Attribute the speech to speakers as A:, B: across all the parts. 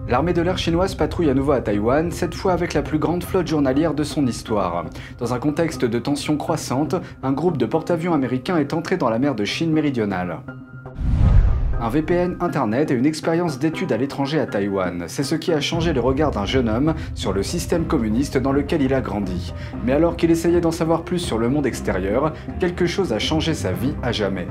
A: L'armée de l'air chinoise patrouille à nouveau à Taïwan, cette fois avec la plus grande flotte journalière de son histoire. Dans un contexte de tensions croissantes, un groupe de porte-avions américains est entré dans la mer de Chine méridionale. Un VPN Internet et une expérience d'études à l'étranger à Taïwan, c'est ce qui a changé le regard d'un jeune homme sur le système communiste dans lequel il a grandi. Mais alors qu'il essayait d'en savoir plus sur le monde extérieur, quelque chose a changé sa vie à jamais.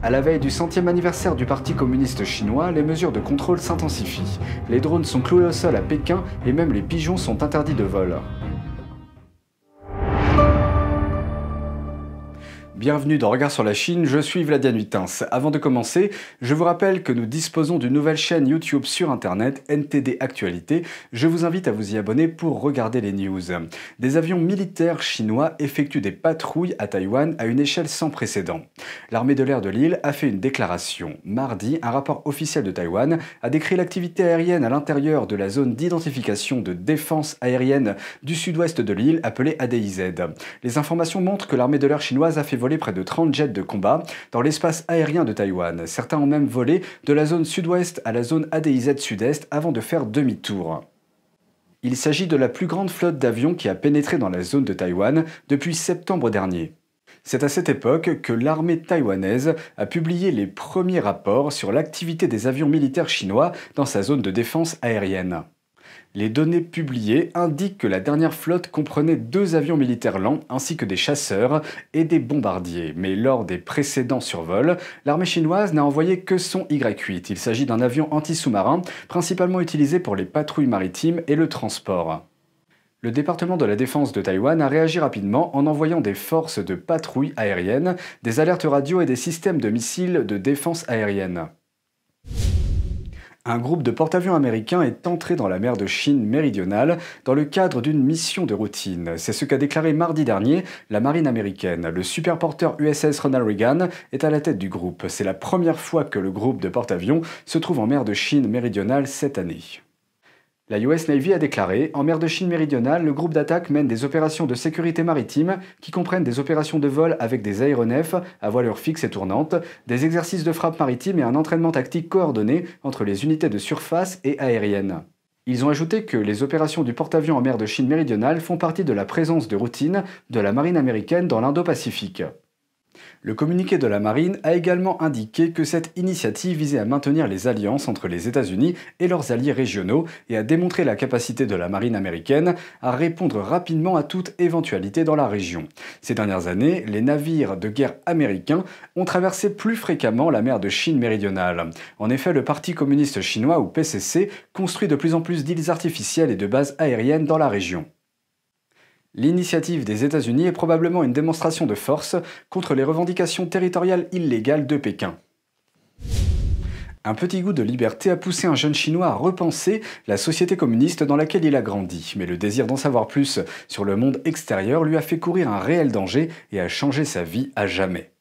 A: À la veille du 100e anniversaire du Parti communiste chinois, les mesures de contrôle s'intensifient. Les drones sont cloués au sol à Pékin et même les pigeons sont interdits de vol. Bienvenue dans Regard sur la Chine, je suis Vladian Huitens. Avant de commencer, je vous rappelle que nous disposons d'une nouvelle chaîne YouTube sur Internet, NTD Actualité. Je vous invite à vous y abonner pour regarder les news. Des avions militaires chinois effectuent des patrouilles à Taïwan à une échelle sans précédent. L'armée de l'air de l'île a fait une déclaration. Mardi, un rapport officiel de Taïwan a décrit l'activité aérienne à l'intérieur de la zone d'identification de défense aérienne du sud-ouest de l'île, appelée ADIZ. Les informations montrent que l'armée de l'air chinoise a fait voler près de 30 jets de combat dans l'espace aérien de Taïwan. Certains ont même volé de la zone sud-ouest à la zone ADIZ sud-est avant de faire demi-tour. Il s'agit de la plus grande flotte d'avions qui a pénétré dans la zone de Taïwan depuis septembre dernier. C'est à cette époque que l'armée taïwanaise a publié les premiers rapports sur l'activité des avions militaires chinois dans sa zone de défense aérienne. Les données publiées indiquent que la dernière flotte comprenait 2 avions militaires lents ainsi que des chasseurs et des bombardiers. Mais lors des précédents survols, l'armée chinoise n'a envoyé que son Y-8. Il s'agit d'un avion anti-sous-marin, principalement utilisé pour les patrouilles maritimes et le transport. Le département de la défense de Taïwan a réagi rapidement en envoyant des forces de patrouille aérienne, des alertes radio et des systèmes de missiles de défense aérienne. Un groupe de porte-avions américains est entré dans la mer de Chine méridionale dans le cadre d'une mission de routine. C'est ce qu'a déclaré mardi dernier la marine américaine. Le superporteur USS Ronald Reagan est à la tête du groupe. C'est la première fois que le groupe de porte-avions se trouve en mer de Chine méridionale cette année. La US Navy a déclaré « En mer de Chine méridionale, le groupe d'attaque mène des opérations de sécurité maritime qui comprennent des opérations de vol avec des aéronefs à voilure fixe et tournante, des exercices de frappe maritime et un entraînement tactique coordonné entre les unités de surface et aériennes. » Ils ont ajouté que les opérations du porte-avions en mer de Chine méridionale font partie de la présence de routine de la marine américaine dans l'Indo-Pacifique. Le communiqué de la marine a également indiqué que cette initiative visait à maintenir les alliances entre les États-Unis et leurs alliés régionaux et à démontrer la capacité de la marine américaine à répondre rapidement à toute éventualité dans la région. Ces dernières années, les navires de guerre américains ont traversé plus fréquemment la mer de Chine méridionale. En effet, le Parti communiste chinois, ou PCC, construit de plus en plus d'îles artificielles et de bases aériennes dans la région. L'initiative des États-Unis est probablement une démonstration de force contre les revendications territoriales illégales de Pékin. Un petit goût de liberté a poussé un jeune Chinois à repenser la société communiste dans laquelle il a grandi, mais le désir d'en savoir plus sur le monde extérieur lui a fait courir un réel danger et a changé sa vie à jamais.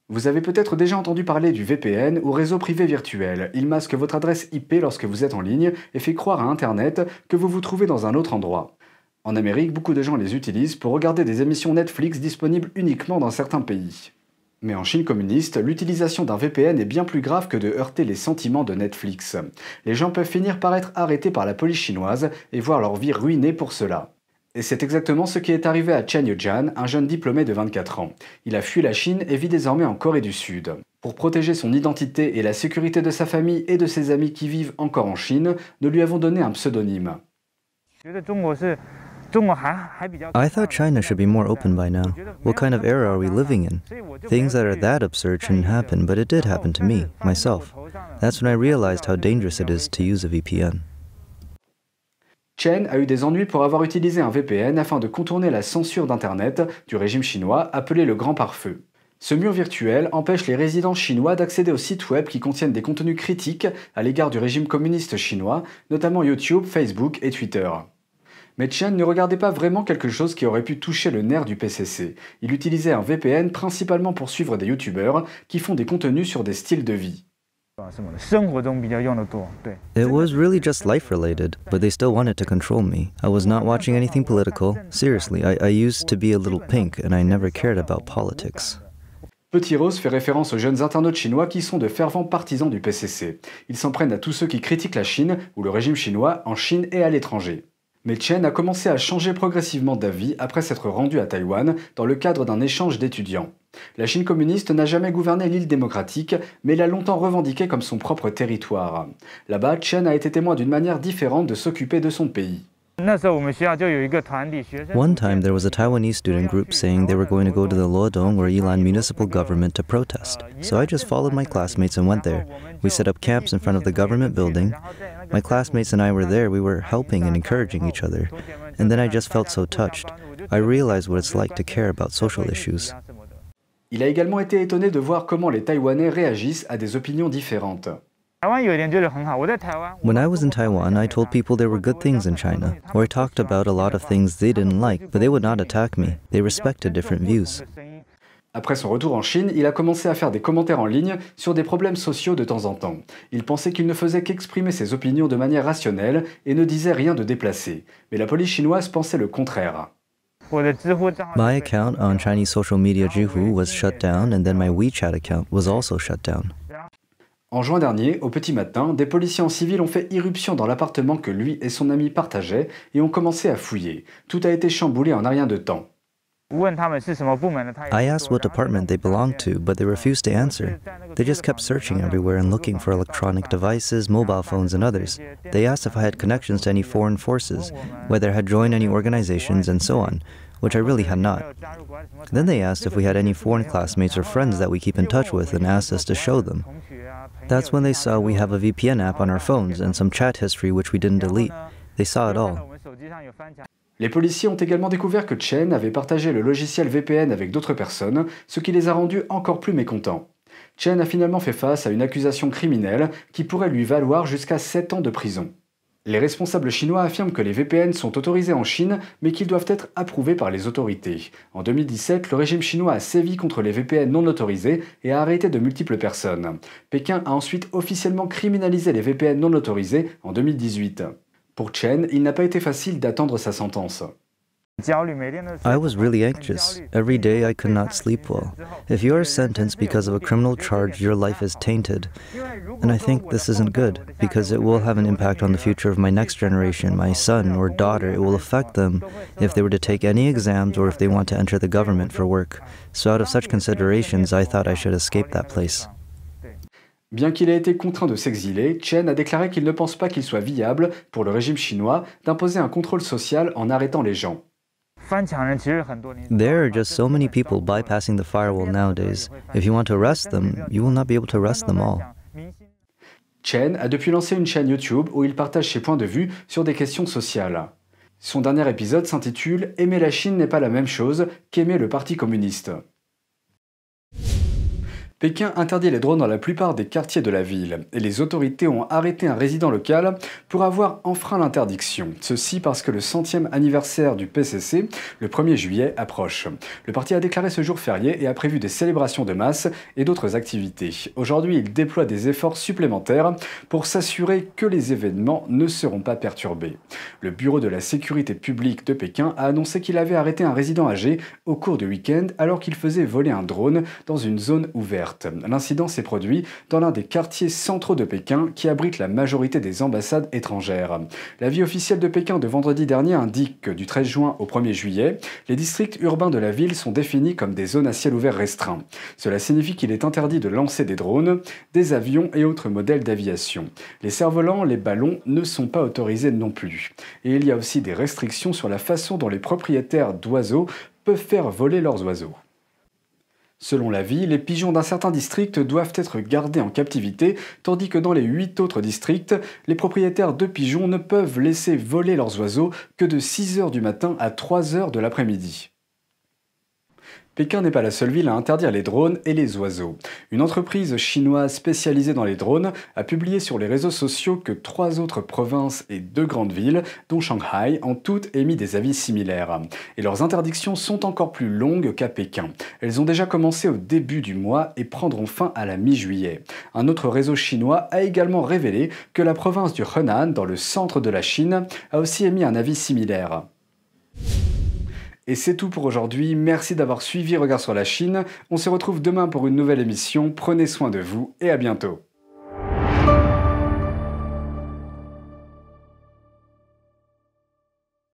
A: Vous avez peut-être déjà entendu parler du VPN ou réseau privé virtuel. Il masque votre adresse IP lorsque vous êtes en ligne et fait croire à Internet que vous vous trouvez dans un autre endroit. En Amérique, beaucoup de gens les utilisent pour regarder des émissions Netflix disponibles uniquement dans certains pays. Mais en Chine communiste, l'utilisation d'un VPN est bien plus grave que de heurter les sentiments de Netflix. Les gens peuvent finir par être arrêtés par la police chinoise et voir leur vie ruinée pour cela. Et c'est exactement ce qui est arrivé à Chen Yujian, un jeune diplômé de 24 ans. Il a fui la Chine et vit désormais en Corée du Sud. Pour protéger son identité et la sécurité de sa famille et de ses amis qui vivent encore en Chine, nous lui avons donné un pseudonyme.
B: I thought China should be more open by now. What kind of era are we living in? Things that are that absurd shouldn't happen, but it did happen to me, myself. That's when I realized how dangerous it is to use a VPN.
A: Chen a eu des ennuis pour avoir utilisé un VPN afin de contourner la censure d'Internet du régime chinois appelé le Grand Pare-Feu. Ce mur virtuel empêche les résidents chinois d'accéder aux sites web qui contiennent des contenus critiques à l'égard du régime communiste chinois, notamment YouTube, Facebook et Twitter. Mais Chen ne regardait pas vraiment quelque chose qui aurait pu toucher le nerf du PCC. Il utilisait un VPN principalement pour suivre des youtubeurs qui font des contenus sur des styles de vie.
B: It was really just life-related, but they still wanted to control me. I was not watching anything political. Seriously, I used to be a little pink and I never cared about politics.
A: Petit Rose fait référence aux jeunes internautes chinois qui sont de fervents partisans du PCC. Ils s'en prennent à tous ceux qui critiquent la Chine ou le régime chinois en Chine et à l'étranger. Mais Chen a commencé à changer progressivement d'avis après s'être rendu à Taïwan dans le cadre d'un échange d'étudiants. La Chine communiste n'a jamais gouverné l'île démocratique, mais l'a longtemps revendiquée comme son propre territoire. Là-bas, Chen a été témoin d'une manière différente de s'occuper de son pays.
B: One time there was a Taiwanese student group saying they were going to go to the Luodong or Yilan municipal government to protest. So I just followed my classmates and went there. We set up camps in front of the government building. My classmates and I were there. We were helping and encouraging each other. And then I just felt so touched. I realized what it's like to care about social issues.
A: Il a également été étonné de voir comment les Taïwanais réagissent à des opinions différentes.
B: When I was in Taiwan, I told people there were good things in China, or I talked about a lot of things they didn't like, but they would not attack me. They respected different views.
A: Après son retour en Chine, il a commencé à faire des commentaires en ligne sur des problèmes sociaux de temps en temps. Il pensait qu'il ne faisait qu'exprimer ses opinions de manière rationnelle et ne disait rien de déplacé. Mais la police chinoise pensait le contraire.
B: My account on Chinese social media Zhihu was shut down, and then my WeChat account was also shut down.
A: En juin dernier, au petit matin, des policiers en civil ont fait irruption dans l'appartement que lui et son ami partageaient et ont commencé à fouiller. Tout a été chamboulé en un rien de temps.
B: I asked what department they belonged to, but they refused to answer. They just kept searching everywhere and looking for electronic devices, mobile phones, and others. They asked if I had connections to any foreign forces, whether I had joined any organizations, and so on, which I really had not. Then they asked if we had any foreign classmates or friends that we keep in touch with and asked us to show them. That's when they saw we have a VPN app on our phones and some chat history which we didn't delete. They saw it all.
A: Les policiers ont également découvert que Chen avait partagé le logiciel VPN avec d'autres personnes, ce qui les a rendus encore plus mécontents. Chen a finalement fait face à une accusation criminelle qui pourrait lui valoir jusqu'à 7 ans de prison. Les responsables chinois affirment que les VPN sont autorisés en Chine, mais qu'ils doivent être approuvés par les autorités. En 2017, le régime chinois a sévi contre les VPN non autorisés et a arrêté de multiples personnes. Pékin a ensuite officiellement criminalisé les VPN non autorisés en 2018. Pour Chen, il n'a pas été facile d'attendre sa sentence.
B: I was really anxious. Every day I could not sleep well. If you are sentenced because of a criminal charge, your life is tainted. And I think this isn't good, because it will have an impact on the future of my next generation, my son or daughter. It will affect them if they were to take any exams or if they want to enter the government for work. So out of such considerations, I thought I should escape that place.
A: Bien qu'il ait été contraint de s'exiler, Chen a déclaré qu'il ne pense pas qu'il soit viable pour le régime chinois d'imposer un contrôle social en arrêtant les gens.
B: There are just so many people bypassing the firewall nowadays. If you want to arrest them, you will not be able to arrest them all.
A: Chen a depuis lancé une chaîne YouTube où il partage ses points de vue sur des questions sociales. Son dernier épisode s'intitule « Aimer la Chine n'est pas la même chose qu'aimer le Parti communiste ». Pékin interdit les drones dans la plupart des quartiers de la ville, et les autorités ont arrêté un résident local pour avoir enfreint l'interdiction. Ceci parce que le 100e anniversaire du PCC, le 1er juillet, approche. Le parti a déclaré ce jour férié et a prévu des célébrations de masse et d'autres activités. Aujourd'hui, il déploie des efforts supplémentaires pour s'assurer que les événements ne seront pas perturbés. Le Bureau de la sécurité publique de Pékin a annoncé qu'il avait arrêté un résident âgé au cours du week-end alors qu'il faisait voler un drone dans une zone ouverte. L'incident s'est produit dans l'un des quartiers centraux de Pékin qui abrite la majorité des ambassades étrangères. L'avis officiel de Pékin de vendredi dernier indique que du 13 juin au 1er juillet, les districts urbains de la ville sont définis comme des zones à ciel ouvert restreint. Cela signifie qu'il est interdit de lancer des drones, des avions et autres modèles d'aviation. Les cerfs-volants, les ballons ne sont pas autorisés non plus. Et il y a aussi des restrictions sur la façon dont les propriétaires d'oiseaux peuvent faire voler leurs oiseaux. Selon l'avis, les pigeons d'un certain district doivent être gardés en captivité, tandis que dans les 8 autres districts, les propriétaires de pigeons ne peuvent laisser voler leurs oiseaux que de 6 h du matin à 3 h de l'après-midi. Pékin n'est pas la seule ville à interdire les drones et les oiseaux. Une entreprise chinoise spécialisée dans les drones a publié sur les réseaux sociaux que 3 autres provinces et 2 grandes villes, dont Shanghai, ont toutes émis des avis similaires. Et leurs interdictions sont encore plus longues qu'à Pékin. Elles ont déjà commencé au début du mois et prendront fin à la mi-juillet. Un autre réseau chinois a également révélé que la province du Henan, dans le centre de la Chine, a aussi émis un avis similaire. Et c'est tout pour aujourd'hui, merci d'avoir suivi Regard sur la Chine. On se retrouve demain pour une nouvelle émission, prenez soin de vous et à bientôt.